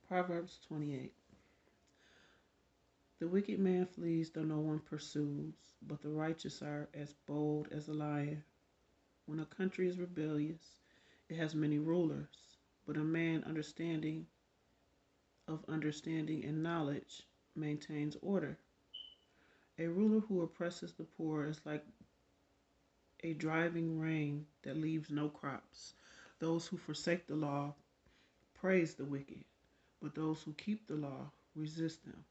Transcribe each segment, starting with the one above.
Proverbs 28. The wicked man flees though no one pursues, but the righteous are as bold as a lion. When a country is rebellious, it has many rulers, but a man understanding and knowledge maintains order. A ruler who oppresses the poor is like a driving rain that leaves no crops. Those who forsake the law praise the wicked, but those who keep the law resist them.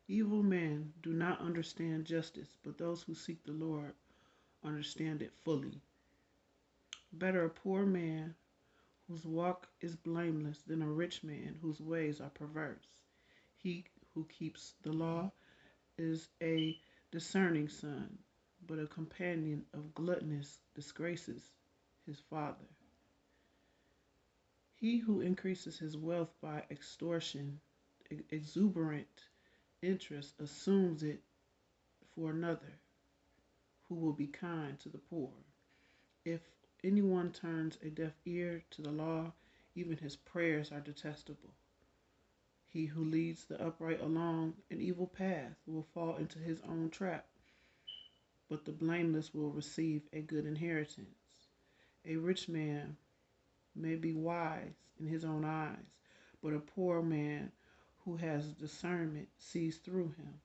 Evil men do not understand justice, but those who seek the Lord understand it fully. Better a poor man whose walk is blameless than a rich man whose ways are perverse. He who keeps the law is a discerning son, but a companion of gluttonous disgraces his father. He who increases his wealth by extortion, exuberant interest, assumes it for another who will be kind to the poor. If anyone turns a deaf ear to the law, even his prayers are detestable. He who leads the upright along an evil path will fall into his own trap, but the blameless will receive a good inheritance. A rich man may be wise in his own eyes, but a poor man who has discernment sees through him.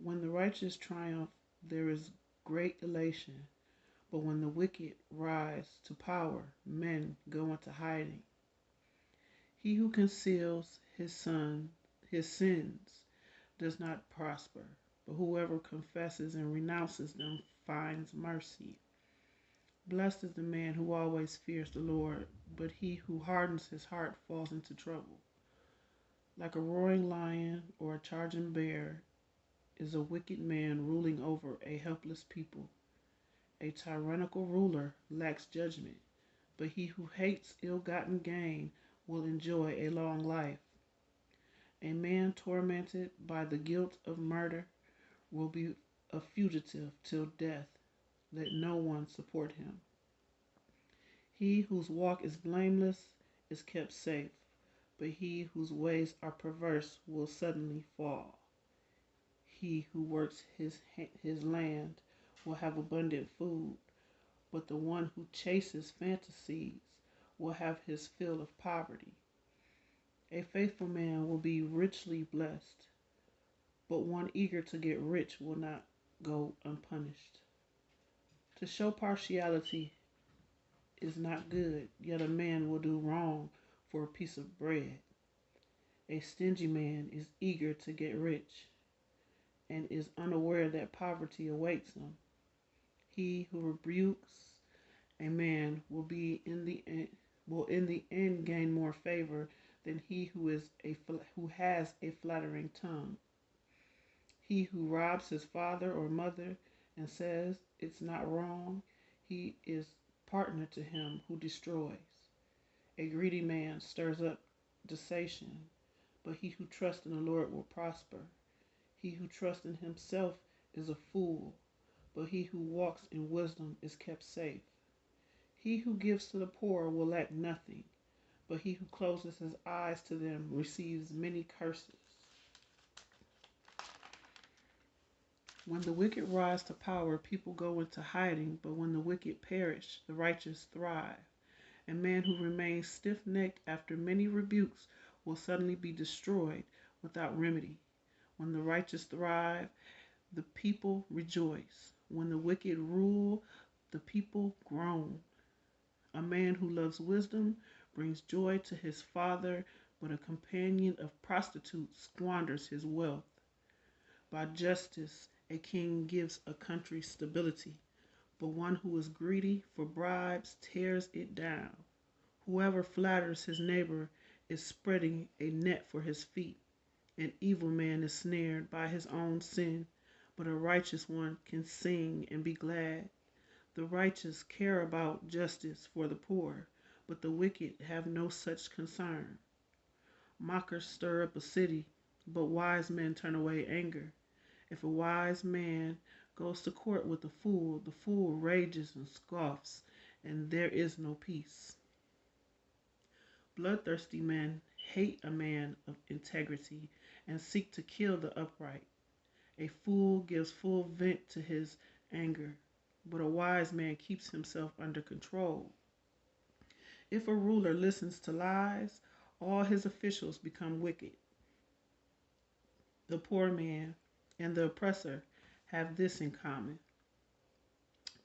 When the righteous triumph, there is great elation, but when the wicked rise to power, men go into hiding. He who conceals his sins does not prosper, but whoever confesses and renounces them finds mercy. Blessed is the man who always fears the Lord, but he who hardens his heart falls into trouble. Like a roaring lion or a charging bear is a wicked man ruling over a helpless people. A tyrannical ruler lacks judgment, but he who hates ill-gotten gain will enjoy a long life. A man tormented by the guilt of murder will be a fugitive till death. Let no one support him. He whose walk is blameless is kept safe, but he whose ways are perverse will suddenly fall. He who works his land will have abundant food, but the one who chases fantasies will have his fill of poverty. A faithful man will be richly blessed, but one eager to get rich will not go unpunished. To show partiality is not good, yet a man will do wrong for a piece of bread. A stingy man is eager to get rich and is unaware that poverty awaits him. He who rebukes a man will in the end gain more favor than he who has a flattering tongue. He who robs his father or mother and says it's not wrong, he is partner to him who destroys. A greedy man stirs up dissension, but he who trusts in the Lord will prosper. He who trusts in himself is a fool, but he who walks in wisdom is kept safe. He who gives to the poor will lack nothing, but he who closes his eyes to them receives many curses. When the wicked rise to power, people go into hiding, but when the wicked perish, the righteous thrive. A man who remains stiff-necked after many rebukes will suddenly be destroyed without remedy. When the righteous thrive, the people rejoice. When the wicked rule, the people groan. A man who loves wisdom brings joy to his father, but a companion of prostitutes squanders his wealth. By justice, a king gives a country stability, but one who is greedy for bribes tears it down. Whoever flatters his neighbor is spreading a net for his feet. An evil man is snared by his own sin, but a righteous one can sing and be glad. The righteous care about justice for the poor, but the wicked have no such concern. Mockers stir up a city, but wise men turn away anger. If a wise man goes to court with the fool rages and scoffs, and there is no peace. Bloodthirsty men hate a man of integrity and seek to kill the upright. A fool gives full vent to his anger, but a wise man keeps himself under control. If a ruler listens to lies, all his officials become wicked. The poor man and the oppressor have this in common: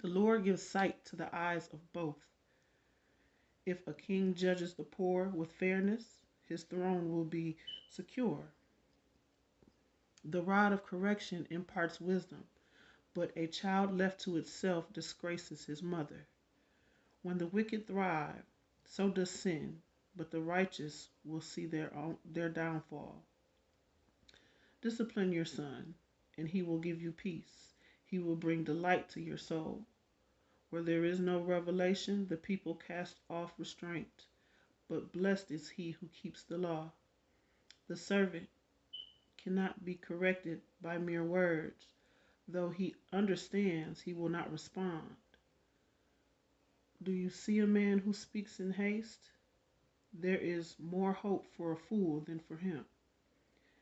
the Lord gives sight to the eyes of both. If a king judges the poor with fairness, his throne will be secure. The rod of correction imparts wisdom, but a child left to itself disgraces his mother. When the wicked thrive, so does sin, but the righteous will see their downfall. Discipline your son, and he will give you peace. He will bring delight to your soul. Where there is no revelation, the people cast off restraint, but blessed is he who keeps the law. The servant cannot be corrected by mere words. Though he understands, he will not respond. Do you see a man who speaks in haste? There is more hope for a fool than for him.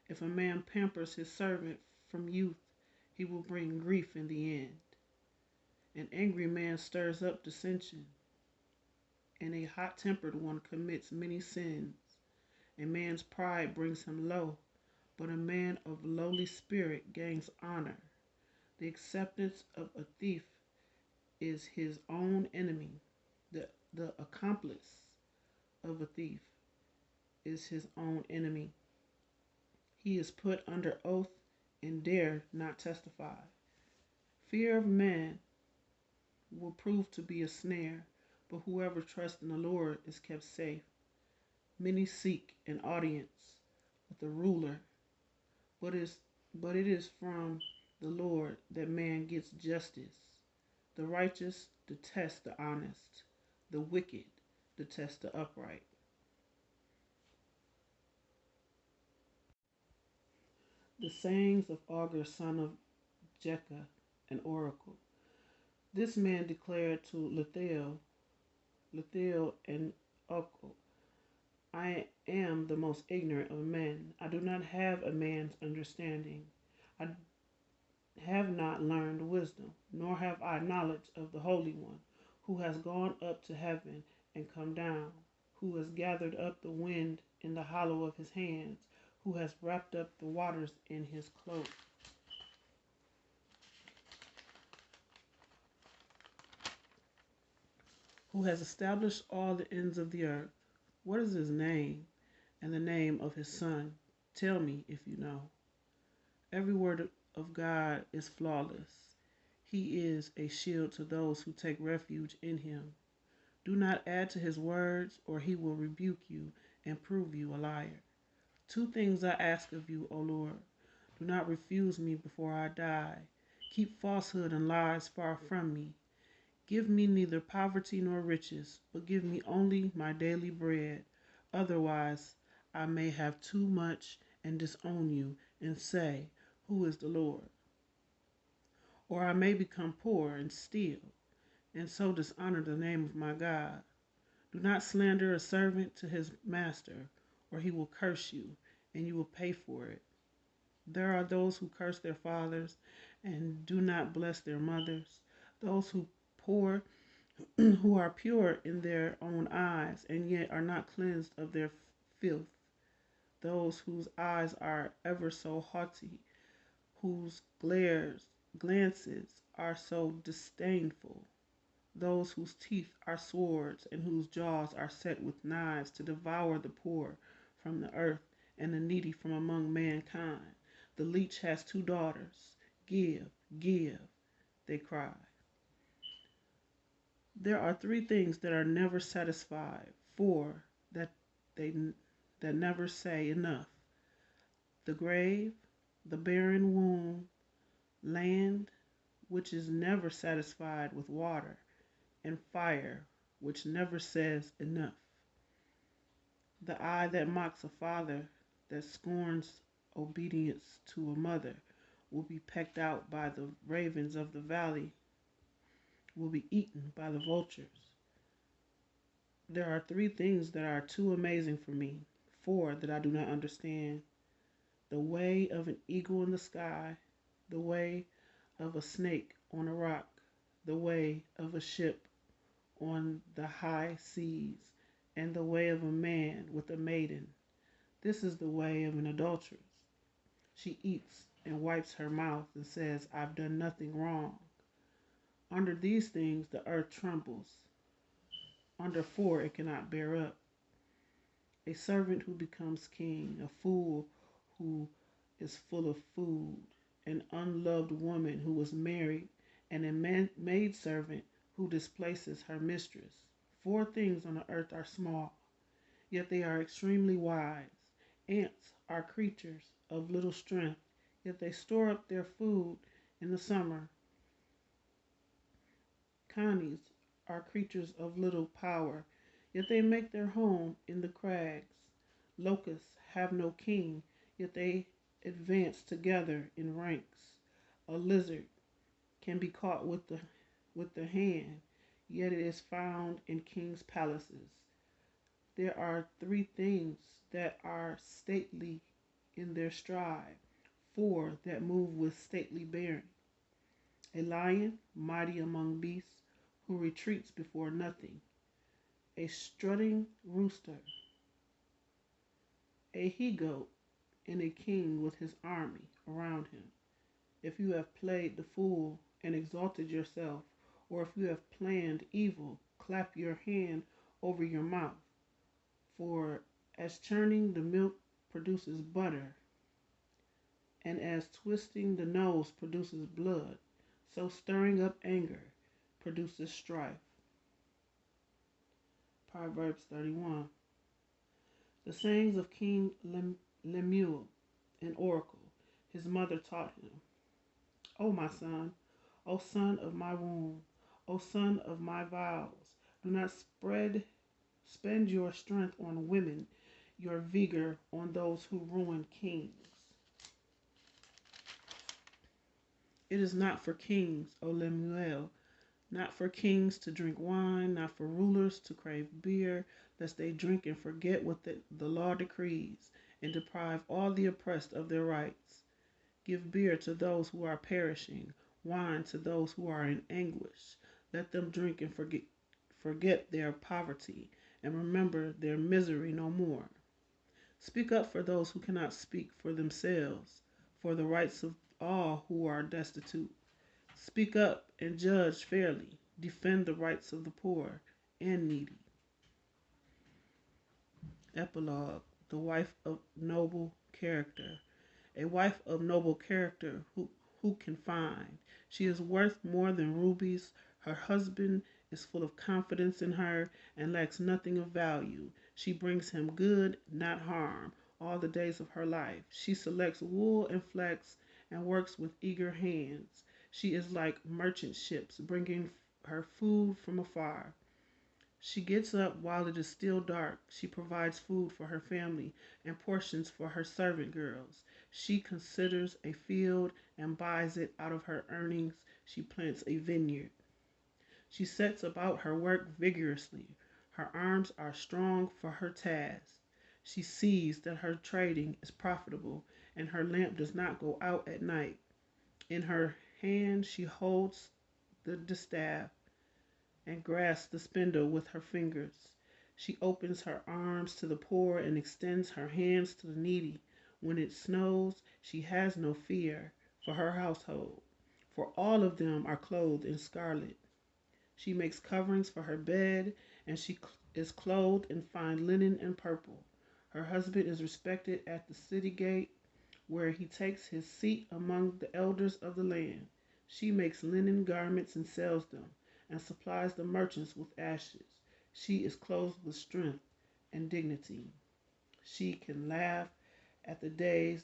If a man pampers his servant from youth, he will bring grief in the end. An angry man stirs up dissension, and a hot-tempered one commits many sins. A man's pride brings him low, but a man of lowly spirit gains honor. The acceptance of a thief is his own enemy. The accomplice of a thief is his own enemy. He is put under oath and dare not testify. Fear of man will prove to be a snare, but whoever trusts in the Lord is kept safe. Many seek an audience with the ruler, but it is from the Lord that man gets justice. The righteous detest the honest. The wicked detest the upright. The sayings of Agur, son of Jekah, an oracle. This man declared to Litha and Ukko, I am the most ignorant of men. I do not have a man's understanding. I have not learned wisdom, nor have I knowledge of the Holy One, who has gone up to heaven and come down, who has gathered up the wind in the hollow of his hands, who has wrapped up the waters in his cloak. Who has established all the ends of the earth. What is his name and the name of his son? Tell me if you know. Every word of God is flawless. He is a shield to those who take refuge in him. Do not add to his words, or he will rebuke you and prove you a liar. Two things I ask of you, O Lord. Do not refuse me before I die. Keep falsehood and lies far from me. Give me neither poverty nor riches, but give me only my daily bread. Otherwise, I may have too much and disown you and say, who is the Lord? Or I may become poor and steal, and so dishonor the name of my God. Do not slander a servant to his master, or he will curse you, and you will pay for it. There are those who curse their fathers and do not bless their mothers, those who are pure in their own eyes and yet are not cleansed of their filth, those whose eyes are ever so haughty, whose glances are so disdainful, those whose teeth are swords and whose jaws are set with knives to devour the poor from the earth and the needy from among mankind. The leech has two daughters. Give, give, they cry. There are three things that are never satisfied, four they that never say enough: the grave, the barren womb, land which is never satisfied with water, and fire which never says enough. The eye that mocks a father, that scorns obedience to a mother, will be pecked out by the ravens of the valley, will be eaten by the vultures. There are three things that are too amazing for me, four that I do not understand: the way of an eagle in the sky, the way of a snake on a rock, the way of a ship on the high seas, and the way of a man with a maiden. This is the way of an adulteress. She eats and wipes her mouth and says, I've done nothing wrong. Under these things the earth trembles. Under four it cannot bear up: a servant who becomes king, a fool who is full of food, an unloved woman who was married, and a maidservant who displaces her mistress. Four things on the earth are small, yet they are extremely wise. Ants are creatures of little strength, yet they store up their food in the summer. Conies are creatures of little power, yet they make their home in the crags. Locusts have no king, yet they advance together in ranks. A lizard can be caught with the hand, yet it is found in kings' palaces. There are three things that are stately in their stride, four that move with stately bearing: a lion, mighty among beasts, who retreats before nothing; a strutting rooster; a he goat; and a king with his army around him. If you have played the fool and exalted yourself, or if you have planned evil, clap your hand over your mouth. For as churning the milk produces butter, and as twisting the nose produces blood, so stirring up anger produces strife. Proverbs 31. The sayings of King Lemuel, an oracle. His mother taught him. O my son, O son of my womb, O son of my vows, do not spend your strength on women, your vigor on those who ruin kings. It is not for kings, O Lemuel, not for kings to drink wine, not for rulers to crave beer, lest they drink and forget what the law decrees, and deprive all the oppressed of their rights. Give beer to those who are perishing, wine to those who are in anguish. Let them drink and forget their poverty, and remember their misery no more. Speak up for those who cannot speak for themselves, for the rights of all who are destitute. Speak up and judge fairly. Defend the rights of the poor and needy. Epilogue: The wife of noble character. A wife of noble character who can find? She is worth more than rubies. Her husband is full of confidence in her and lacks nothing of value. She brings him good, not harm, all the days of her life. She selects wool and flax and works with eager hands. She is like merchant ships, bringing her food from afar. She gets up while it is still dark. She provides food for her family and portions for her servant girls. She considers a field and buys it out of her earnings. She plants a vineyard. She sets about her work vigorously. Her arms are strong for her task. She sees that her trading is profitable, and her lamp does not go out at night. In her hand she holds the distaff and grasps the spindle with her fingers. She opens her arms to the poor and extends her hands to the needy. When it snows, she has no fear for her household, for all of them are clothed in scarlet. She makes coverings for her bed, and she is clothed in fine linen and purple. Her husband is respected at the city gate, where he takes his seat among the elders of the land. She makes linen garments and sells them, and supplies the merchants with ashes. She is clothed with strength and dignity. She can laugh at the days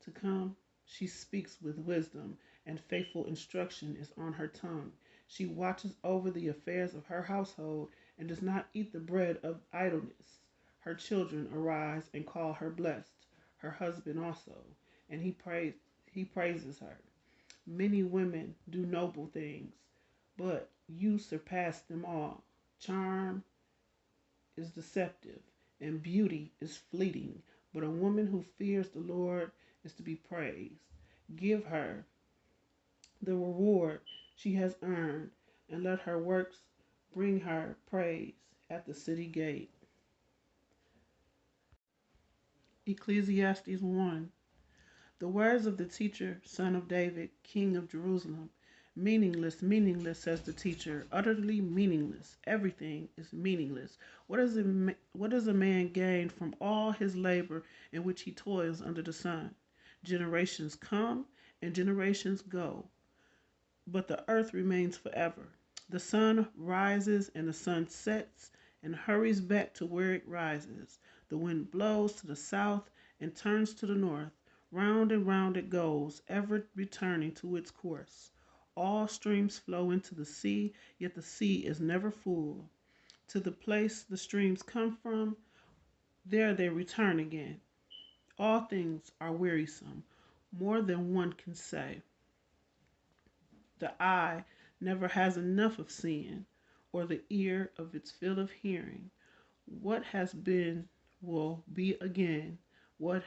to come. She speaks with wisdom, and faithful instruction is on her tongue. She watches over the affairs of her household and does not eat the bread of idleness. Her children arise and call her blessed, her husband also, and he praises her. Many women do noble things, but you surpass them all. Charm is deceptive, and beauty is fleeting, but a woman who fears the Lord is to be praised. Give her the reward she has earned, and let her works bring her praise at the city gate. Ecclesiastes 1. The words of the teacher, son of David, king of Jerusalem. Meaningless, meaningless, says the teacher, utterly meaningless. Everything is meaningless. What does a man gain from all his labor in which he toils under the sun? Generations come and generations go, but the earth remains forever. The sun rises and the sun sets and hurries back to where it rises. The wind blows to the south and turns to the north. Round and round it goes, ever returning to its course. All streams flow into the sea, yet the sea is never full. To the place the streams come from, there they return again. All things are wearisome, more than one can say. The eye never has enough of seeing, or the ear of its fill of hearing. What has been will be again. What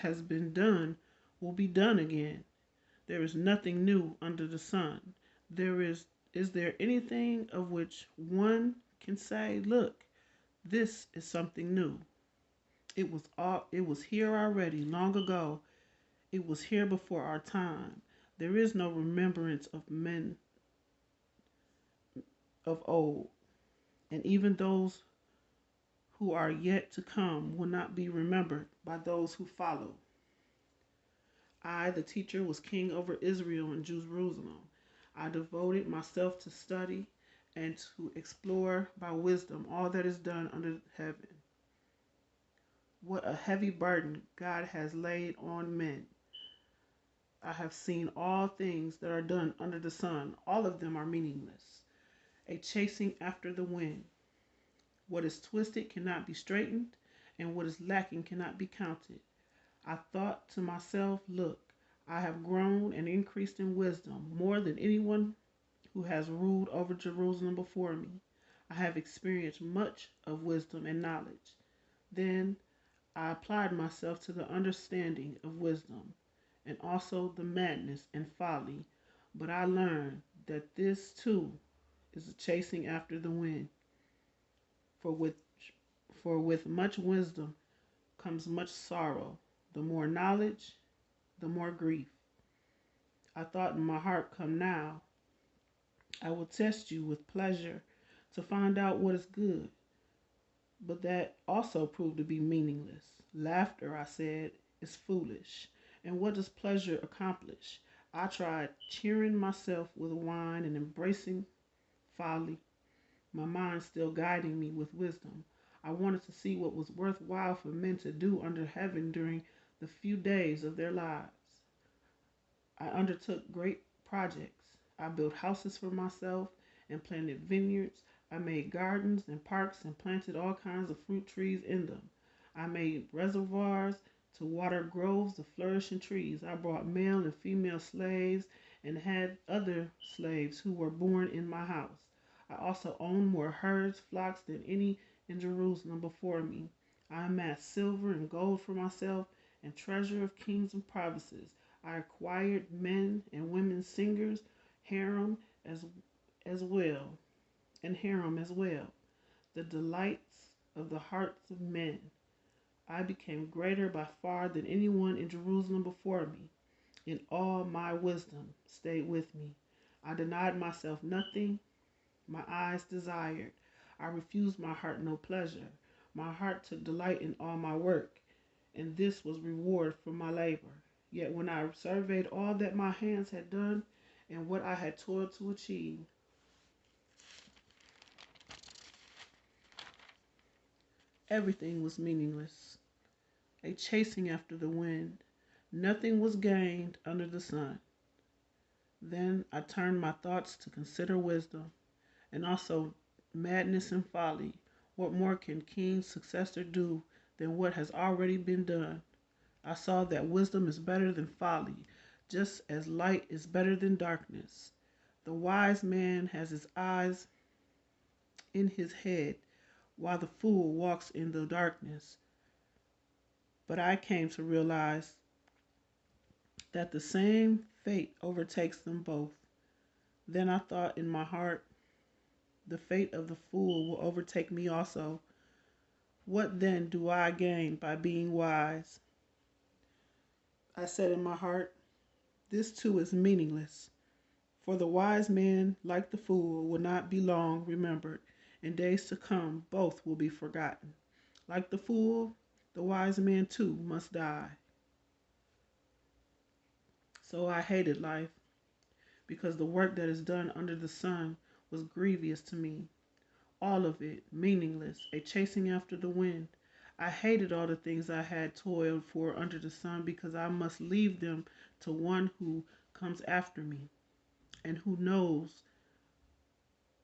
has been done will be done again. There is nothing new under the sun. Is there anything of which one can say, look, this is something new? It was here already, long ago. It was here before our time. There is no remembrance of men of old, and even those who are yet to come will not be remembered by those who follow. I, the teacher, was king over Israel and Jerusalem. I devoted myself to study and to explore by wisdom all that is done under heaven. What a heavy burden God has laid on men. I have seen all things that are done under the sun. All of them are meaningless. A chasing after the wind. What is twisted cannot be straightened, and what is lacking cannot be counted. I thought to myself, look, I have grown and increased in wisdom more than anyone who has ruled over Jerusalem before me. I have experienced much of wisdom and knowledge. Then I applied myself to the understanding of wisdom and also the madness and folly. But I learned that this too is a chasing after the wind. For with, for with much wisdom comes much sorrow. The more knowledge, the more grief. I thought in my heart, come now, I will test you with pleasure to find out what is good. But that also proved to be meaningless. Laughter, I said, is foolish. And what does pleasure accomplish? I tried cheering myself with wine and embracing folly, my mind still guiding me with wisdom. I wanted to see what was worthwhile for men to do under heaven during the few days of their lives. I undertook great projects. I built houses for myself and planted vineyards. I made gardens and parks and planted all kinds of fruit trees in them. I made reservoirs to water groves of flourishing trees. I brought male and female slaves and had other slaves who were born in my house. I also owned more herds, flocks than any in Jerusalem before me. I amassed silver and gold for myself and treasure of kings and provinces. I acquired men and women singers, harem as well, and harem as well, the delights of the hearts of men. I became greater by far than anyone in Jerusalem before me. In all my wisdom stayed with me. I denied myself nothing my eyes desired. I refused my heart no pleasure. My heart took delight in all my work, and this was reward for my labor. Yet when I surveyed all that my hands had done and what I had toiled to achieve, everything was meaningless, a chasing after the wind. Nothing was gained under the sun. Then I turned my thoughts to consider wisdom and also madness and folly. What more can King's successor do than what has already been done? I saw that wisdom is better than folly, just as light is better than darkness. The wise man has his eyes in his head, while the fool walks in the darkness. But I came to realize that the same fate overtakes them both. Then I thought in my heart, the fate of the fool will overtake me also. What then do I gain by being wise? I said in my heart, this too is meaningless. For the wise man, like the fool, will not be long remembered. In days to come, both will be forgotten. Like the fool, the wise man too must die. So I hated life, because the work that is done under the sun was grievous to me. All of it meaningless, a chasing after the wind. I hated all the things I had toiled for under the sun, because I must leave them to one who comes after me, and who knows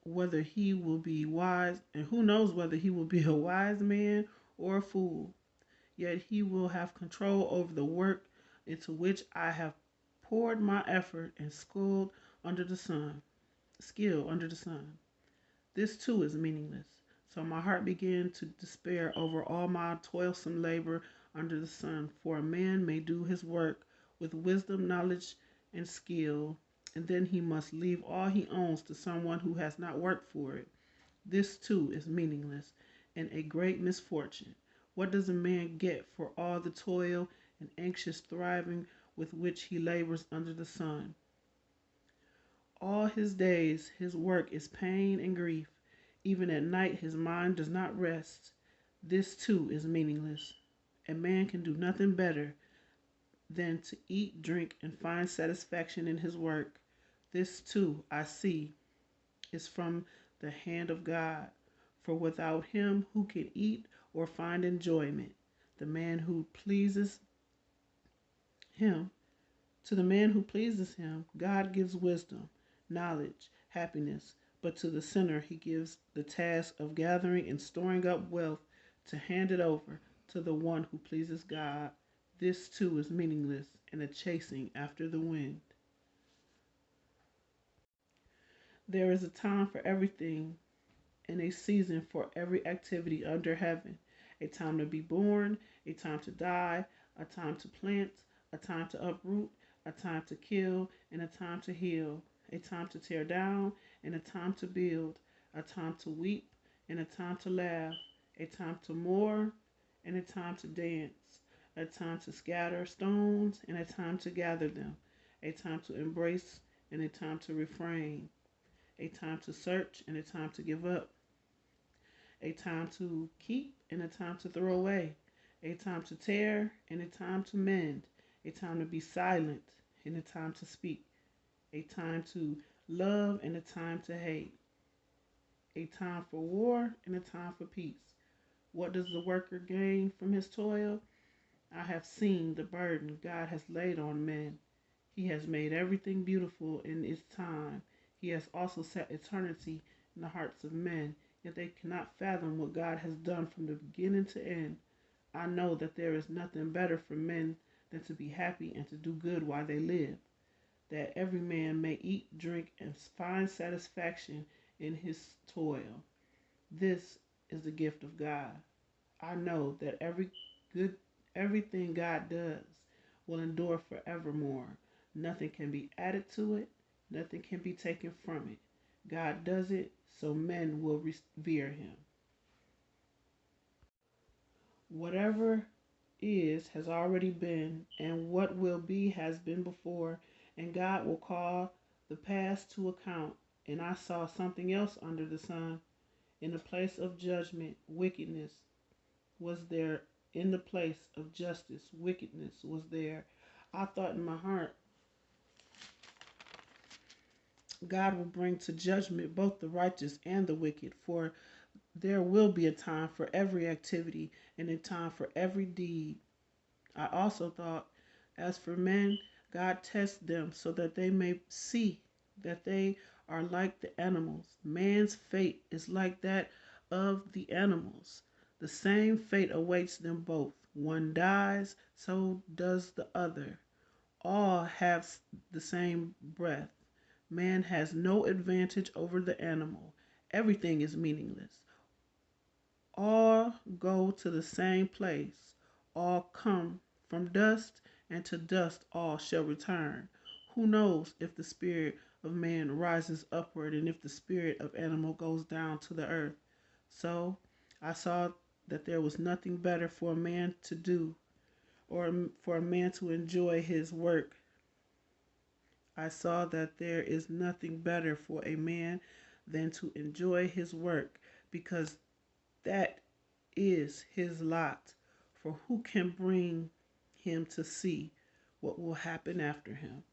whether he will be wise, and who knows whether he will be a wise man or a fool. Yet he will have control over the work into which I have poured my effort and skill under the sun. This too is meaningless. So my heart began to despair over all my toilsome labor under the sun. For a man may do his work with wisdom, knowledge, and skill, and then he must leave all he owns to someone who has not worked for it. This too is meaningless and a great misfortune. What does a man get for all the toil and anxious thriving with which he labors under the sun? All his days his work is pain and grief. Even at night his mind does not rest. This too is meaningless. A man can do nothing better than to eat, drink, and find satisfaction in his work. This too, I see, is from the hand of God. For without him who can eat or find enjoyment, the man who pleases him, to the man who pleases him, God gives wisdom, knowledge, happiness, but to the sinner he gives the task of gathering and storing up wealth to hand it over to the one who pleases God. This too is meaningless and a chasing after the wind. There is a time for everything and a season for every activity under heaven. A time to be born, a time to die, a time to plant, a time to uproot, a time to kill, and a time to heal, a time to tear down, and a time to build, a time to weep, and a time to laugh, a time to mourn, and a time to dance, a time to scatter stones, and a time to gather them, a time to embrace, and a time to refrain, a time to search, and a time to give up, a time to keep and a time to throw away, a time to tear and a time to mend, a time to be silent and a time to speak, a time to love and a time to hate, a time for war and a time for peace. What does the worker gain from his toil? I have seen the burden God has laid on men. He has made everything beautiful in its time. He has also set eternity in the hearts of men, yet they cannot fathom what God has done from the beginning to end. I know that there is nothing better for men than to be happy and to do good while they live, that every man may eat, drink, and find satisfaction in his toil. This is the gift of God. I know that everything God does will endure forevermore. Nothing can be added to it, nothing can be taken from it. God does it, so men will revere him. Whatever is has already been, and what will be has been before, and God will call the past to account. And I saw something else under the sun. In the place of judgment, wickedness was there. In the place of justice, wickedness was there. I thought in my heart, God will bring to judgment both the righteous and the wicked, for there will be a time for every activity and a time for every deed. I also thought, as for men, God tests them so that they may see that they are like the animals. Man's fate is like that of the animals. The same fate awaits them both. One dies, so does the other. All have the same breath. Man has no advantage over the animal. Everything is meaningless. All go to the same place. All come from dust, and to dust all shall return. Who knows if the spirit of man rises upward and if the spirit of animal goes down to the earth? So I saw that there was nothing better for a man to do or for a man to enjoy his work. I saw that there is nothing better for a man than to enjoy his work, because that is his lot. For who can bring him to see what will happen after him?